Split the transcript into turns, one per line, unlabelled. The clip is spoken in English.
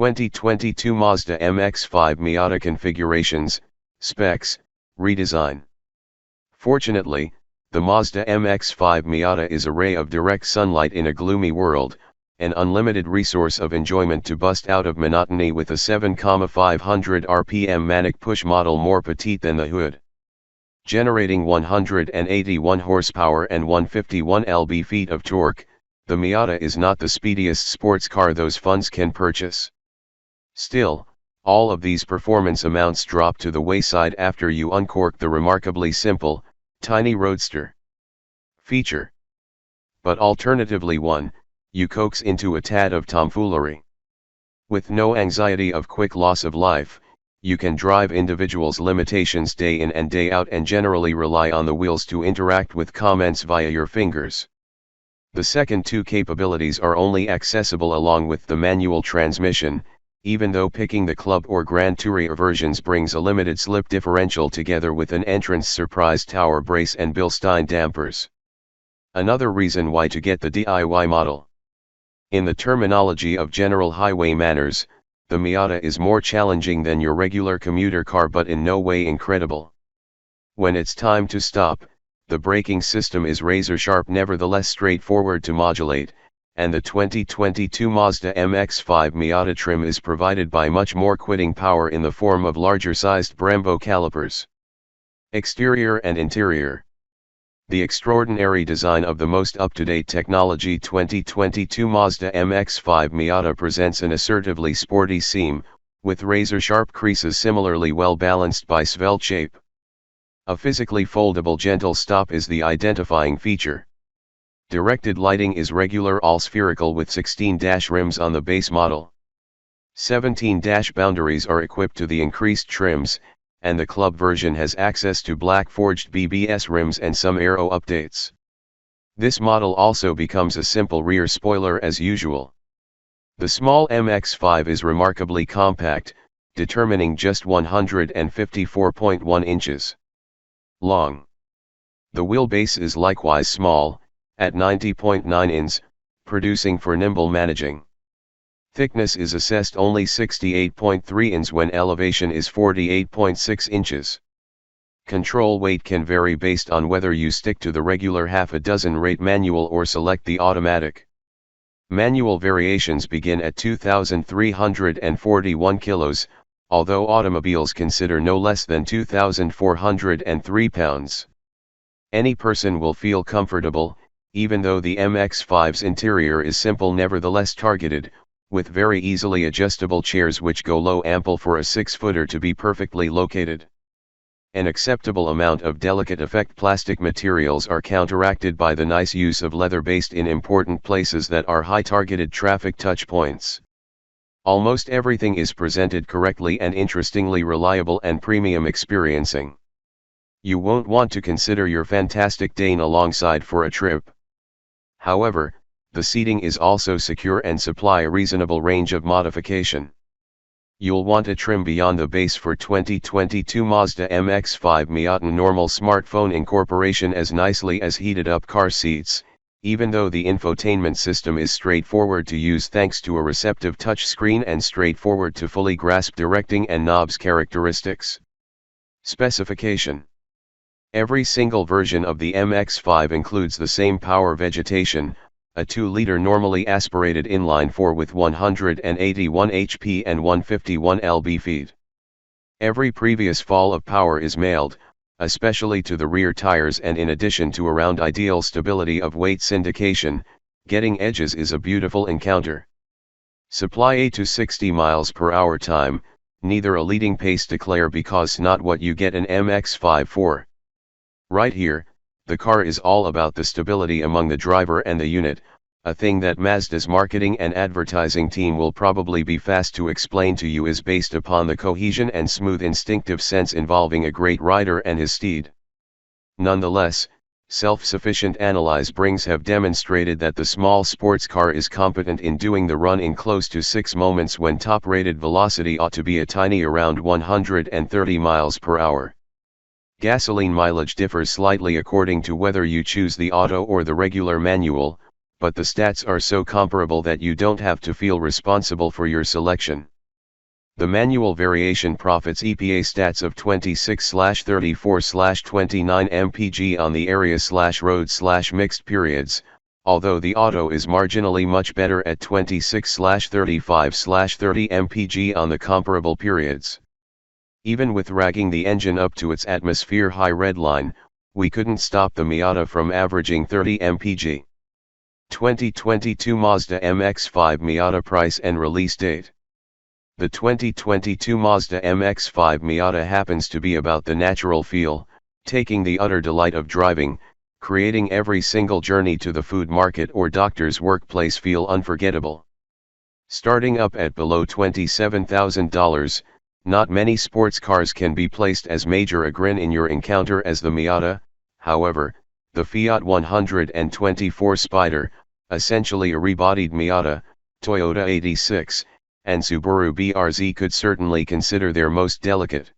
2022 Mazda MX-5 Miata configurations, specs, redesign. Fortunately, the Mazda MX-5 Miata is a ray of direct sunlight in a gloomy world, an unlimited resource of enjoyment to bust out of monotony with a 7,500 RPM manic push model more petite than the hood. Generating 181 horsepower and 151 lb-ft of torque, the Miata is not the speediest sports car those funds can purchase. Still, all of these performance amounts drop to the wayside after you uncork the remarkably simple, tiny roadster feature. But alternatively you coax into a tad of tomfoolery. With no anxiety of quick loss of life, you can drive individuals' limitations day in and day out and generally rely on the wheels to interact with comments via your fingers. The second two capabilities are only accessible along with the manual transmission, even though picking the Club or Gran Turismo versions brings a limited slip differential together with an entrance surprise tower brace and Bilstein dampers. Another reason why to get the DIY model. In the terminology of general highway manners, the Miata is more challenging than your regular commuter car but in no way incredible. When it's time to stop, the braking system is razor sharp nevertheless straightforward to modulate, and the 2022 Mazda MX-5 Miata trim is provided by much more quitting power in the form of larger-sized Brembo calipers. Exterior and interior. The extraordinary design of the most up-to-date technology 2022 Mazda MX-5 Miata presents an assertively sporty seam, with razor-sharp creases similarly well balanced by svelte shape. A physically foldable gentle stop is the identifying feature. Directed lighting is regular all-spherical with 16 dash rims on the base model. 17 dash boundaries are equipped to the increased trims, and the Club version has access to black forged BBS rims and some aero updates. This model also becomes a simple rear spoiler as usual. The small MX-5 is remarkably compact, determining just 154.1 inches long. The wheelbase is likewise small, at 90.9 ins, producing for nimble managing. Thickness is assessed only 68.3 ins when elevation is 48.6 inches. Control weight can vary based on whether you stick to the regular half a dozen rate manual or select the automatic. Manual variations begin at 2,341 kilos, although automobiles consider no less than 2,403 pounds. Any person will feel comfortable, even though the MX-5's interior is simple nevertheless targeted, with very easily adjustable chairs which go low ample for a 6-footer to be perfectly located. An acceptable amount of delicate effect plastic materials are counteracted by the nice use of leather based in important places that are high targeted traffic touch points. Almost everything is presented correctly and interestingly reliable and premium experiencing. You won't want to consider your fantastic Dane alongside for a trip. However, the seating is also secure and supply a reasonable range of modification. You'll want a trim beyond the base for 2022 Mazda MX-5 Miata normal smartphone incorporation as nicely as heated up car seats, even though the infotainment system is straightforward to use thanks to a receptive touchscreen and straightforward to fully grasp directing and knobs characteristics. Specification. Every single version of the MX-5 includes the same power vegetation, a 2-liter normally aspirated inline-4 with 181 HP and 151 lb-ft. Every previous fall of power is mailed, especially to the rear tires, and in addition to around ideal stability of weight syndication, getting edges is a beautiful encounter. Supply 8 to 60 miles per hour time, neither a leading pace declare because not what you get an MX-5 for. Right here, the car is all about the stability among the driver and the unit, a thing that Mazda's marketing and advertising team will probably be fast to explain to you is based upon the cohesion and smooth instinctive sense involving a great rider and his steed. Nonetheless, self-sufficient analyze brings have demonstrated that the small sports car is competent in doing the run in close to 6 moments when top-rated velocity ought to be a tiny around 130 miles per hour. Gasoline mileage differs slightly according to whether you choose the auto or the regular manual, but the stats are so comparable that you don't have to feel responsible for your selection. The manual variation profits EPA stats of 26/34/29 mpg on the area/road/mixed periods, although the auto is marginally much better at 26/35/30 mpg on the comparable periods. Even with ragging the engine up to its atmosphere high redline, we couldn't stop the Miata from averaging 30 mpg. 2022 Mazda MX-5 Miata price and release date. The 2022 Mazda MX-5 Miata happens to be about the natural feel, taking the utter delight of driving, creating every single journey to the food market or doctor's workplace feel unforgettable. Starting up at below $27,000, not many sports cars can be placed as major a grin in your encounter as the Miata. However, the Fiat 124 Spider, essentially a rebodied Miata, Toyota 86, and Subaru BRZ could certainly consider their most delicate.